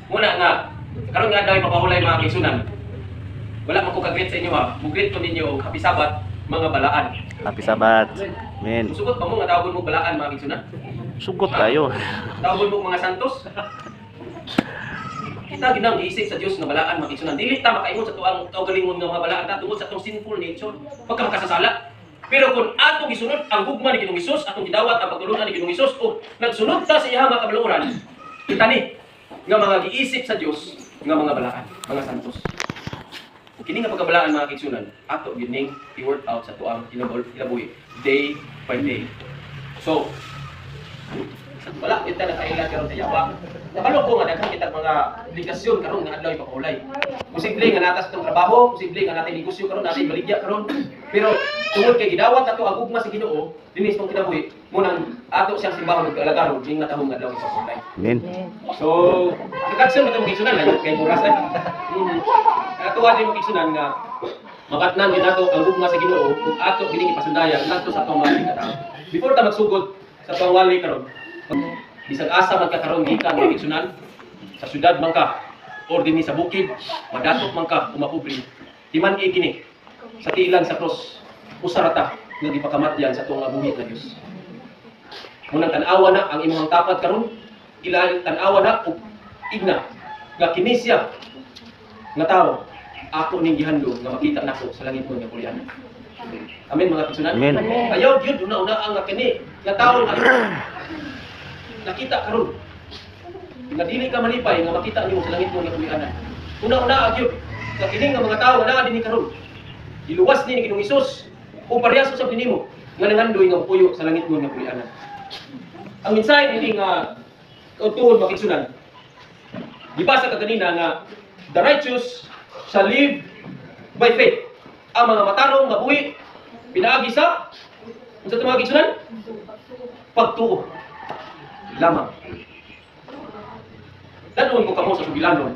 Muna nga, karon nga dahil papahulay mga kaigsunan. Wala man ko kagreet sa inyo ha. Mugreet ko ninyo og happy Sabat mga balaan. Happy Sabat. Men. Sugot pa mo nga tawgon mo balaan mga kaigsunan. Sugot kayo. Tawgon mo mga santos. Kita ginang giisip sa Dios nga balaan mga kaigsunan. Dili ta makaingon sa tuang kaugalingon nga mga balaan ta tungod sa atong sinful nature. Pagka makasasala. Pero kung atong gisunod ang gugma ni Ginoong Hesus, atong gidawat ang pagtulungan ni Ginoong Hesus o nagsunod ta sa iyang mga kabaluoran, kita ni nga mga giisip sa Dios nga mga balaan, mga santos. Kini nga pagkabalaan mga kaigsunan, ato gining i-work out sa tuang ilabuhi day by day. So, wala kita nakaila karon sa yawa. Nakalo ko nga daghang kita mga obligasyon karon nga adlaw ipakaulay. Posible nga natas itong trabaho, posible nga natin negosyo karon, natin baligya karon. Pero tungod kay gidawat ato ang ugma sa Ginoo, dinis pang kinabuhi, munang ato siyang simbahon ug alagaron ning natahong adlaw ipakaulay. Men. So, nagkatsan mo itong magigsunan lang kay Buras ay. Natuwa din magigsunan nga makatnan din nato ang gugma sa Ginoo ug ato gining ipasundayag ngadto sa atong mga katao. Before ta magsugod sa atong wali karon, bisag asa man ka karon gikan nga magigsunan sa syudad man ka or dinhi sa bukid, madatot man ka umapobre. Timan kini sa tiilang sa cross usarata nga gipakamatyan sa atong buhit na Dios. Munang tan-awa na ang imong tapat karon, ila tan-awa na ug igna nga kini siya nga tao ako ning gihandog nga makita nako sa langit mo nga pulian. Amen mga kaigsunan. Amen. Ayaw gyud una-una ang nga kini nga tao nga nakita karon. Nga dili ka malipay nga makita nimo sa langit mo nga pulian. Una-una gyud nga kini nga mga tao nga dinhi karon. Iluwas ni Ginoong Hesus o parehas usab dinimo nga nangandoy nga puyo sa langit mo nga pulian. Ang mensahe dili nga kautuhon makigsunan. Gibasa ka kanina nga the righteous shall live by faith. Ang mga matarong nga buhi pinaagi sa unsa to makigsunan? Pagtuo lamang. Danon ko kamo sa sugilanon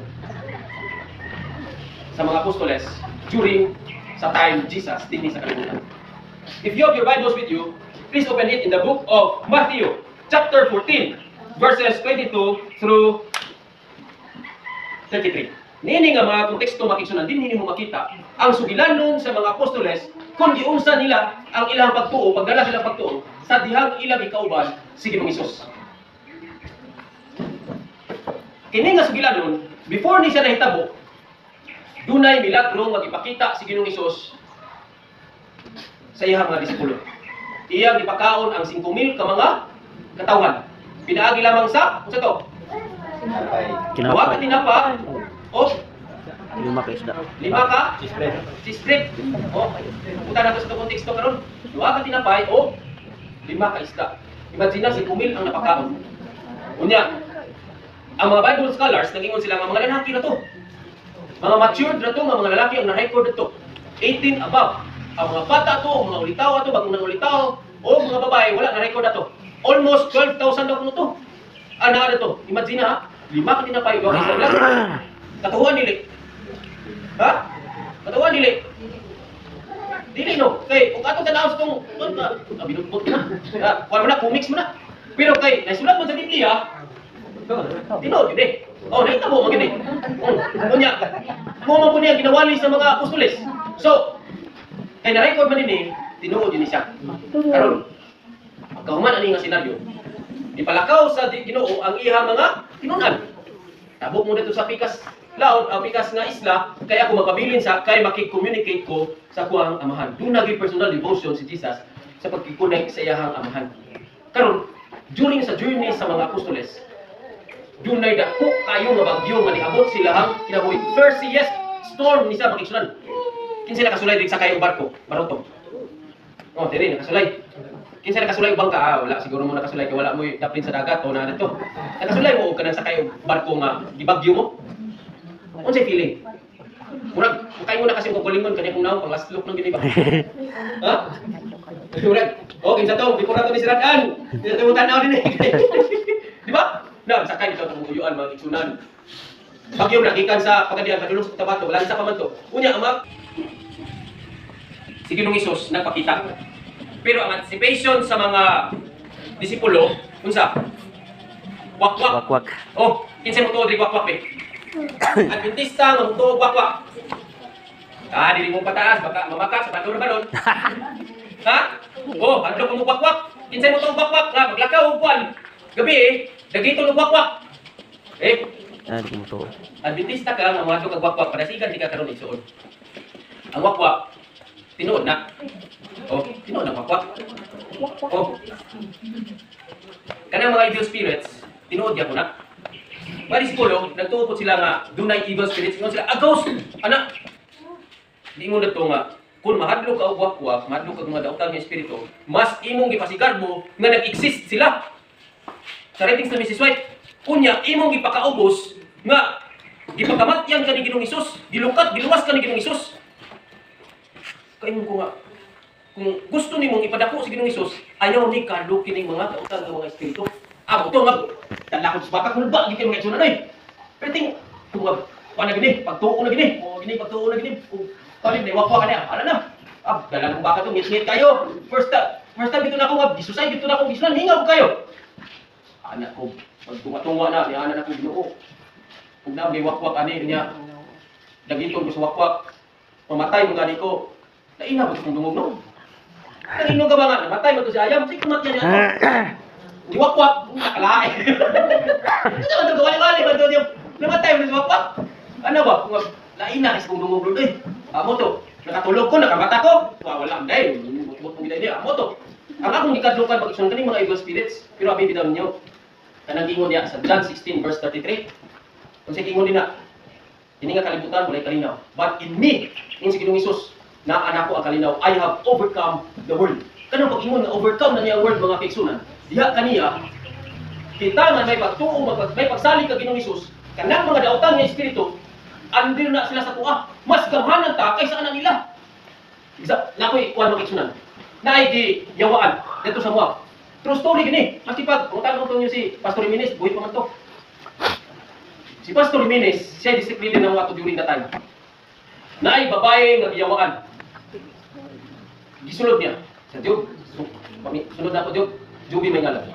sa mga apostoles during sa time Jesus dinhi sa kalibutan. If you have your Bibles with you, please open it in the book of Matthew, chapter 14, verses 22 through 33. Nini nga mga konteksto makigsunan, din mo makita ang sugilanon sa mga apostoles kung giunsa nila ang ilang pagtuo, pagdala silang pagtuo sa dihang ilang ikauban si Ginoong Hesus. Kini nga sugilanon, before ni siya nahitabo, dunay milagro nga gipakita si Ginoong Hesus sa iyang mga disipulo. Iyang gipakaon ang 5,000 ka mga katawan. Pinaagi lamang sa unsa to? Duha ka tinapa o 5 ka isda. 5 ka sispread. O, punta na to sa konteksto karon. Duha ka tinapay o 5 ka isda. Imagine 5,000 ang napakaon. Unya, ang mga Bible scholars nagingon sila nga mga lalaki na to. Mga matured na to, mga lalaki ang na-record na to. 18 above. Ang mga bata to, mga ulitaw to, bagong nangulitaw, o mga babae, wala na-record na to. Almost 12,000 na kuno to. Ano na to? Imagine ha, 5 ka tinapay, 2 ka isda lang. Katuhuan nili. Ha? Katuhuan nili. Dili no. Kay kung ato tanaw sa tong binugbot na. Kuan mo na, kumix mo na. Pero kay nasulat mo sa Biblia, tinood yun eh. Oh, nakita mo magini. Kunya, mo man po niya ginawali sa mga apostoles. So, kay na-record man din tinuod yun siya. Karon, pagkahuman ani nga senaryo, ipalakaw sa Ginoo ang iha mga tinunan. Tabok mo dito sa pikas laod, ang pikas nga isla, kaya ako magpabilin sa kay makik-communicate ko sa kuang amahan. Doon naging personal devotion si Jesus sa pagkikonek sa iyahang amahan. Karon, during sa journey sa mga apostoles, dunay dako kayo nga bagyo nga niabot sila hang kinabuhi. First yes, storm ni sa makigsunan. Kinsa nakasulay diri sa kayong barko, barutong. Oh, diri nakasulay. Kinsa nakasulay ubang ka? Wala siguro mo nakasulay kay wala mo daplin sa dagat o na dito. Nakasulay mo og kanang sa kayong barko nga gibagyo mo. Unsay feeling? Murag kay mo na kasi kung kulingon kanya kung naon pang last look nang gini ba? Ha? Murag, oh kinsa to? Di ko na to ni siradan. Di to tanaw din eh. Di ba? Na sakay dito tong tuyuan mga igsunan. Bagyo na gikan sa pagadian padulong sa Cotabato, lansa pa man to. Unya ama si Ginoong Hesus nagpakita. Pero ang anticipation sa mga disipulo unsa? Wakwak. Wakwak. Oh, kinsa mo to diri wakwak eh. Adventista nga mutuog wakwak. Ah, dili mo pataas, baka mamakas sa balon. Ha? Oh, adto ko mo wakwak. Kinsay mo tong wakwak nga maglakaw og kwan. Gabi dagito og wakwak. Di mo to. Adventista ka nga madto kag wakwak, padasigan di ka karon igsuon. Ang wakwak tinuod na. Oh, tinuod na wakwak. Oh. Kanang mga evil spirits, tinuod ya ko na. Bali siguro, nagtuupot sila nga dunay evil spirits, ingon sila, agos! Anak! Di mo na to nga, kung mahadlok ka o wakwak, mahadlok ka mga daotan nga espiritu, mas imong gipasigarbo nga nag-exist sila. Sa writings na Mrs. White, kunya, imong gipakaubos nga gipakamatyan ka ni Ginoong Hesus, gilukat, giluwas ka ni Ginoong Hesus. Kaimong ko nga, kung gusto nimong ipadako si Ginoong Hesus, ayaw ni kadlo kining mga daotan nga mga espiritu. Amo to nga, dala ko sa baka ko ba, di kayo mga isunan ay. Pero ting, kung na gini, pagtuo na gini, o gini, pagtuo na gini, kung kalit na iwakwa ka na, ala na. Dala ko baka to, ngit kayo. First time dito na ako nga, gisusay, dito na akong gisunan, hingaw kayo. Anak ko, pagtunga-tunga na, niyanan ako Ginoo. Kung na, may wakwak ani niya, dagiton ko sa wakwak, mamatay mo gani ko, naina mo sa kong dungog no? Nanginom ka ba nga, namatay mo to si Ayam, sige kumatyan niya ako. Di wakwak, nakalain. Ano ba ito, gawali-wali ba ito, namatay mo si wakwak? Ano ba, kung naina, is kong dungog eh. Amo to, nakatulog ko, nakamata ko, wala ang dahil, bukbuk mong gitay niya, amo to. Ang akong ikadlukan, pag-isun ka mga evil spirits, pero abin bitam niyo, kanang ingon niya sa John 16 verse 33. Kung sa ingon din na, hindi nga kalibutan, walay kalinaw. But in me, in si Ginoong Hesus, na anak ko ang kalinaw, I have overcome the world. Kanang pag-ingon na overcome na niya ang world, mga kaigsunan, diha kaniya, kita nga may pagtuo, may pagsalig ka Ginoong Hesus, kanang mga dautan nga espiritu, andir na sila sa tuwa, mas gamhanan ta kaysa anak nila. Isa, nakoy kuan mga kaigsunan, naay di yawaan, dito sa mga. True story gini, masipag, kung tanong ko niyo si Pastor Jimenez, buhay pa man to. Si Pastor Jimenez, siya disiplina ng wato during that time. Naay babae nga giyawaan. Gisulod niya sa Job. Sunod na po Job. Jobi may ngalan.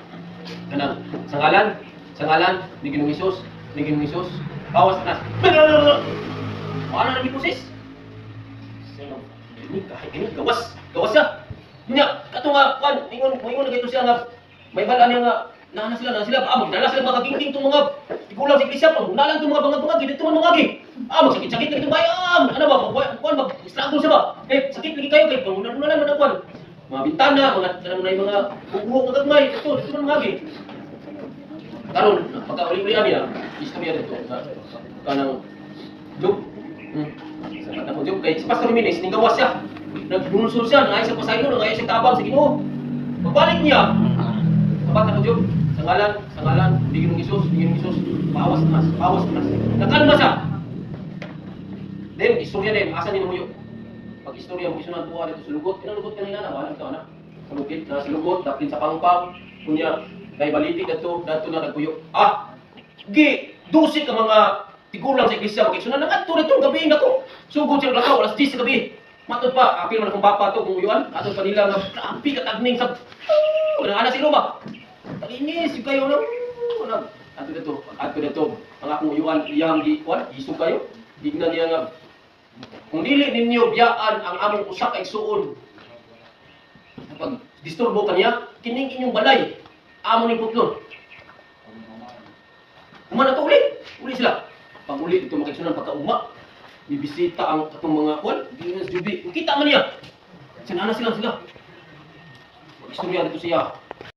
Kanang sa ngalan ni Ginoong Hesus, bawas na. Ano na gipusis? Ini gawas siya. Nya, kato nga, ingon na gito siya nga, may balaan niya nga, na sila, magdala sila mga kagingking itong mga ikulang sa iglesia, magdalang itong mga bangag-bangag, dito mga bangagi. Magsakit-sakit na itong bayam, ano ba, mag-struggle siya ba? Sakit lagi kayo, kaya pangunan-unan naman ang kwan. Mga bintana, mga bubuhok na gagmay, dito mga bangagi. Karon, pagka-uli-ulian niya, istorya dito, kanang Job. Sa kata mo Job, kay si Pastor Jimenez, gawas siya. Nagbunusol siya, nangayos sa pasaylo, nangayos sa tabang sa Ginoo. Pagbalik niya, kapag ako Job, sa ngalan, di Ginoong Hesus, bawas na. Nakalma siya. Then, istorya din, asa ni Namuyo. Pag istorya mo, isunan po dito sa lugot, pinalugot ka nila na, walang ito, anak. Salugit na sa lugot, daplin sa pangpang, kunya, kay balitik dato na nagpuyo. Dusi ka mga tigulang sa iglesia, mag-isunan, nagadto na itong gabi na ko. Sugod siya lakaw, alas 10 sa gabi. Matod pa, apil man akong papa to kung uyuan. Atod pa nila nga, kampi ka tagning sa... Anak sino ba? Talinis, yung kayo lang. Atod na to. Ang akong uyuan, iyang isog kayo. Dignan niya nga. Kung dili ninyo biyaan ang among usak ay suon. Pag disturbo ka niya, kining inyong balay. Amo ni putlon. Kumana to uli sila. Pag uli ito makiksunan pagka-uma. Bibisita ang atong mga kwan, Ginas Jubi. Kita man niya. Sinana sila. Istorya dito siya.